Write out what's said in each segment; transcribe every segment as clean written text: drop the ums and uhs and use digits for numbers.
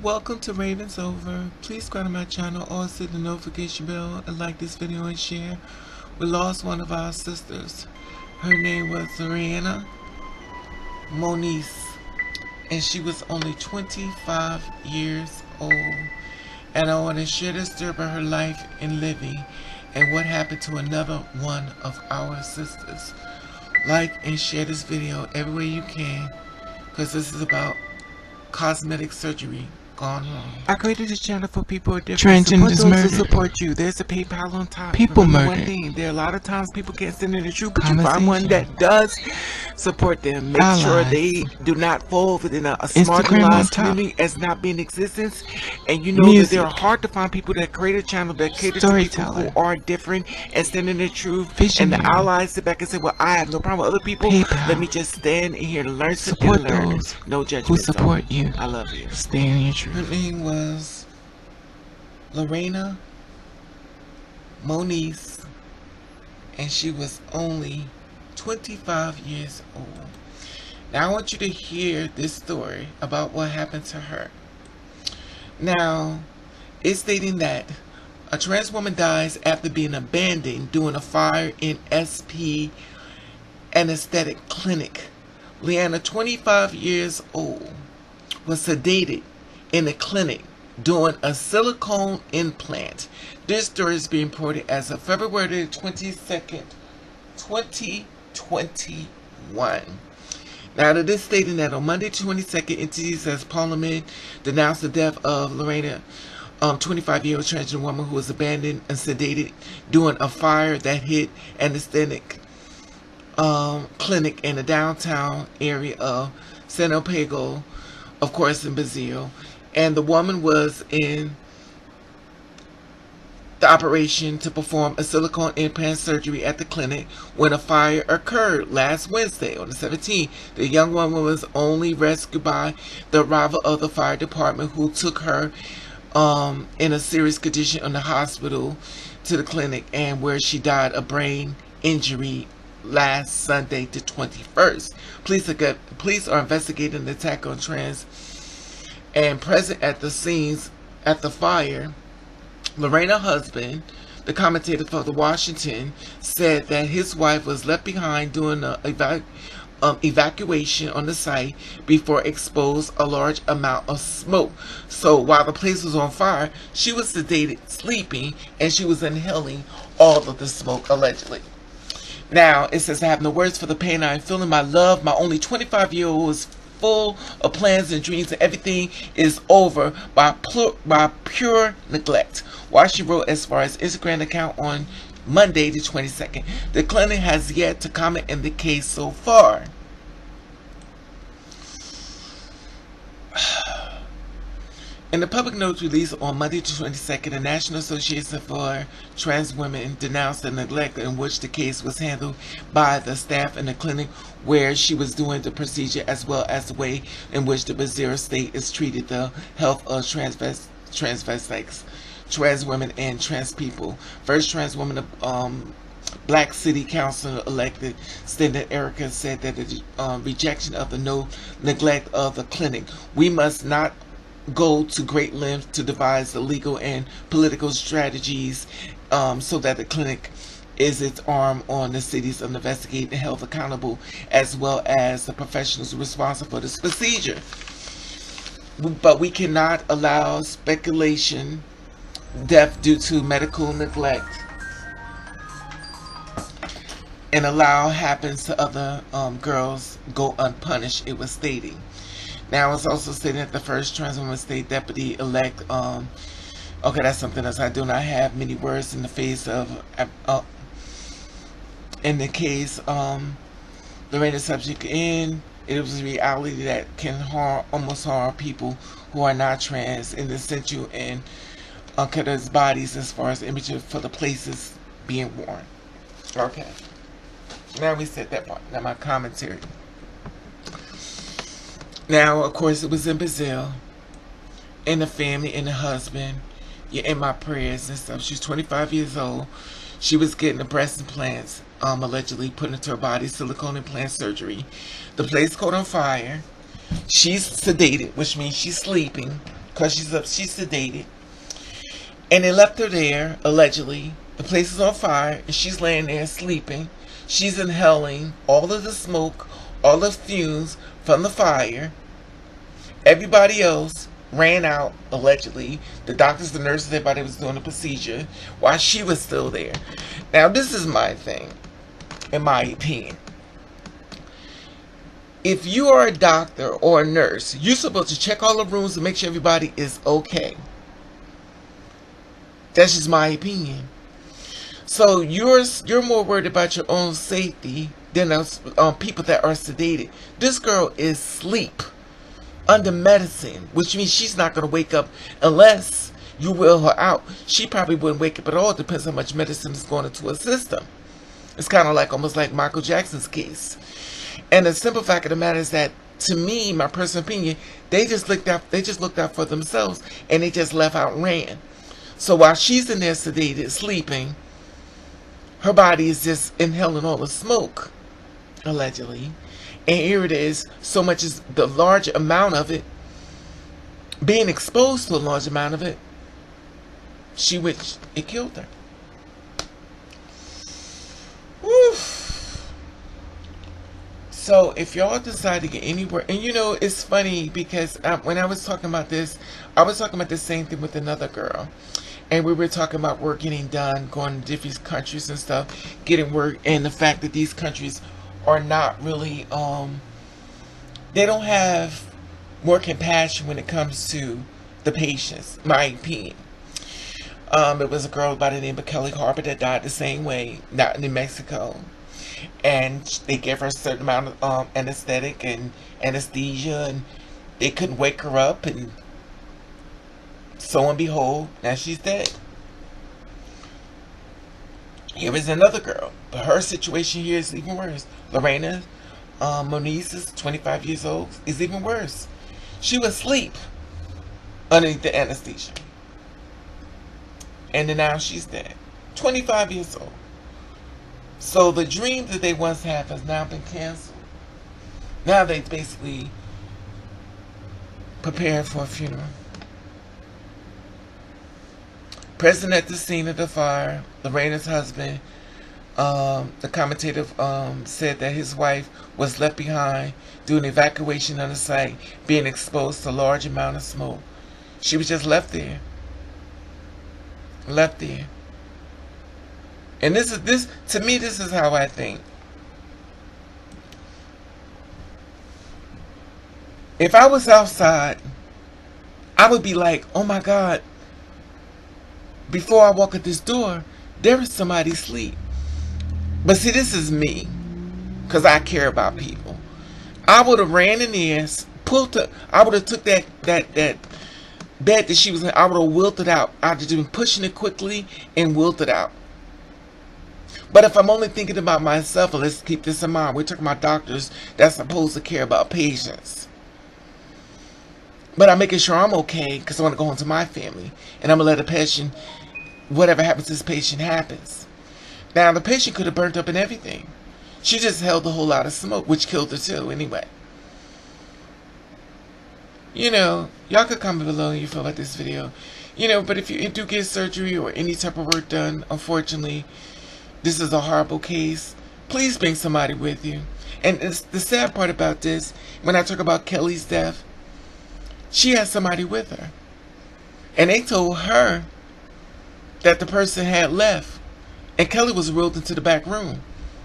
Welcome to Ravens Over. Please subscribe to my channel, also hit the notification bell, and like this video and share. We lost one of our sisters. Her name was Lorena Muniz, and she was only 25 years old. And I want to share this story about her life and living and what happened to another one of our sisters. Like and share this video every way you can, because this is about cosmetic surgery gone wrong. I created this channel for people with different support those who support you. There's a PayPal on top. People Remember murdered. one thing, there are a lot of times people can't stand in the truth, but you find one that does support them. Make sure they do not fall within a marginalized community as not being in existence. And you know that they are hard to find people that create a channel that cater to people who are different and stand in the truth. And the allies sit back and say, well, I have no problem with other people. Let me just stand in here to learn something and learn. No judgment. Who support you. I love you. Stay in your truth. Her name was Lorena Muniz, and she was only 25 years old. Now I want you to hear this story about what happened to her. Now, it's stating that a trans woman dies after being abandoned during a fire in SP anesthetic clinic. Leanna, 25 years old, was sedated in the clinic doing a silicone implant. This story is being reported as of February 22nd, 2021. Now, it is stating that on Monday 22nd, entities as Parliament denounced the death of Lorena, 25-year-old transgender woman who was abandoned and sedated during a fire that hit anesthetic clinic in the downtown area of São Paulo, of course, in Brazil. And the woman was in the operation to perform a silicone implant surgery at the clinic when a fire occurred last Wednesday on the 17th. The young woman was only rescued by the arrival of the fire department, who took her in a serious condition in the hospital to the clinic, and where she died of brain injury last Sunday, the 21st. Police are investigating the attack on trans. And present at the scenes at the fire, Lorena's husband, the commentator for the Washington, said that his wife was left behind during the evacuation on the site before exposed a large amount of smoke. So while the place was on fire, she was sedated, sleeping, and she was inhaling all of the smoke, allegedly. Now, it says, I have no words for the pain I am feeling. My love, my only 25-year-old, is full of plans and dreams, and everything is over by pure neglect. While she wrote as far as Instagram account on Monday the 22nd. The clinic has yet to comment in the case so far. In the public notes released on Monday the 22nd, the National Association for Trans Women denounced the neglect in which the case was handled by the staff in the clinic where she was doing the procedure, as well as the way in which the Brazil state is treated the health of transvestites, trans women, and trans people. First trans woman Black City Council elected Stenda Erica said that the rejection of the neglect of the clinic, we must not go to great lengths to devise the legal and political strategies so that the clinic is its arm on the cities of investigating and held accountable, as well as the professionals responsible for this procedure. But we cannot allow speculation, death due to medical neglect, and allow happens to other girls go unpunished, it was stating. Now, it's also stated that the first trans woman state deputy elect, okay, that's something else. I do not have many words in the face of, in the case, Lorena subject in, it was a reality that can almost harm people who are not trans in the sensual and unconscious bodies, as far as images for the places being worn. Okay. Now we said that part. Now my commentary. Now, of course, it was in Brazil, and the family and the husband. You're in my prayers and stuff. She's 25 years old. She was getting the breast implants, allegedly put into her body, silicone implant surgery. The place caught on fire. She's sedated, which means she's sleeping. because she's sedated. And they left her there, allegedly. The place is on fire, and she's laying there sleeping. She's inhaling all of the smoke, all the fumes from the fire. Everybody else ran out, allegedly. The doctors, the nurses, everybody was doing the procedure while she was still there. Now, this is my thing, in my opinion. If you are a doctor or a nurse, you're supposed to check all the rooms and make sure everybody is okay. That's just my opinion. So you're more worried about your own safety than people that are sedated. This girl is asleep under medicine, which means she's not going to wake up unless you will her out. She probably wouldn't wake up at all. It depends how much medicine is going into her system. It's kind of like almost like Michael Jackson's case. And the simple fact of the matter is that, to me, my personal opinion, they just looked out for themselves, and they just left out and ran. So while she's in there sedated, sleeping, her body is just inhaling all the smoke, allegedly. And here it is, so much as the large amount of it, being exposed to a large amount of it, it killed her. Woo. So if y'all decide to get anywhere, and you know, it's funny because when I was talking about this, I was talking about the same thing with another girl. And we were talking about work getting done, going to different countries and stuff, getting work, and the fact that these countries are not really, they don't have more compassion when it comes to the patients, my opinion. It was a girl by the name of Kelly Harper that died the same way, not in New Mexico. And they gave her a certain amount of anesthetic and anesthesia, and they couldn't wake her up, and so and behold, now she's dead. Here is another girl, but her situation here is even worse. Lorena Muniz is 25 years old, is even worse. She was asleep underneath the anesthesia, and then now she's dead. 25 years old. So the dream that they once had has now been canceled. Now they basically preparing for a funeral. Present at the scene of the fire, Lorena's husband, the commentator said that his wife was left behind during evacuation on the site, being exposed to a large amount of smoke. She was just left there. Left there. And to me, this is how I think. If I was outside, I would be like, oh my God, before I walk at this door, there is somebody asleep. But see, this is me, because I care about people. I would have ran in there, I would have took that bed that she was in, I would have wilted out. I'd have been pushing it quickly and wilted out. But if I'm only thinking about myself, and let's keep this in mind, we're talking about doctors that's supposed to care about patients. But I'm making sure I'm okay because I want to go home to my family. And I'm going to let the patient, whatever happens to this patient happens. Now, the patient could have burnt up and everything. She just held a whole lot of smoke, which killed her too, anyway. You know, y'all could comment below how you feel about this video. You know, but if you do get surgery or any type of work done, unfortunately, this is a horrible case. Please bring somebody with you. And the sad part about this, when I talk about Kelly's death, she had somebody with her. And they told her that the person had left. And Kelly was wheeled into the back room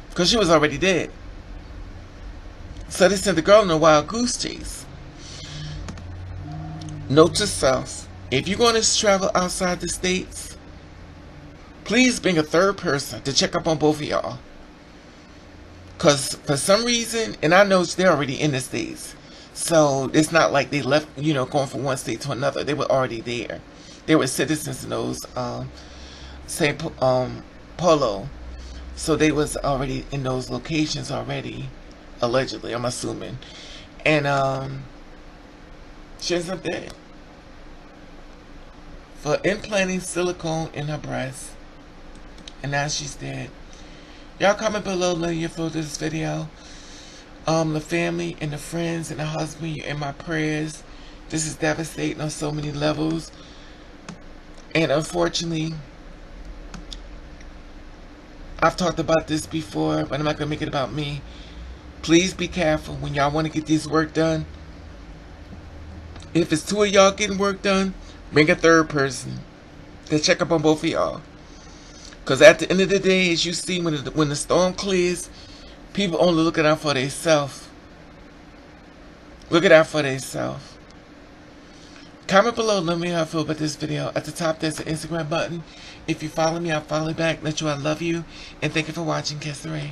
because she was already dead. So they sent the girl on a wild goose chase. Note to self, if you're going to travel outside the states, please bring a third person to check up on both of y'all. Because for some reason, and I know they're already in the states, so it's not like they left, you know, going from one state to another. They were already there. They were citizens in those St. Paulo. So they was already in those locations already, allegedly, I'm assuming. And she ends up dead for implanting silicone in her breast. And now she's dead. Y'all comment below, let you feel this video. The family and the friends and the husband, you're in my prayers. This is devastating on so many levels. And unfortunately, I've talked about this before, but I'm not going to make it about me. Please be careful when y'all want to get this work done. If it's two of y'all getting work done, bring a third person to check up on both of y'all. Because at the end of the day, as you see, when the storm clears, people only looking out for themselves. Looking out for themselves. Comment below, let me know how you feel about this video. At the top, there's an Instagram button. If you follow me, I'll follow you back. Let you know I love you. And thank you for watching. Kiss the Ray.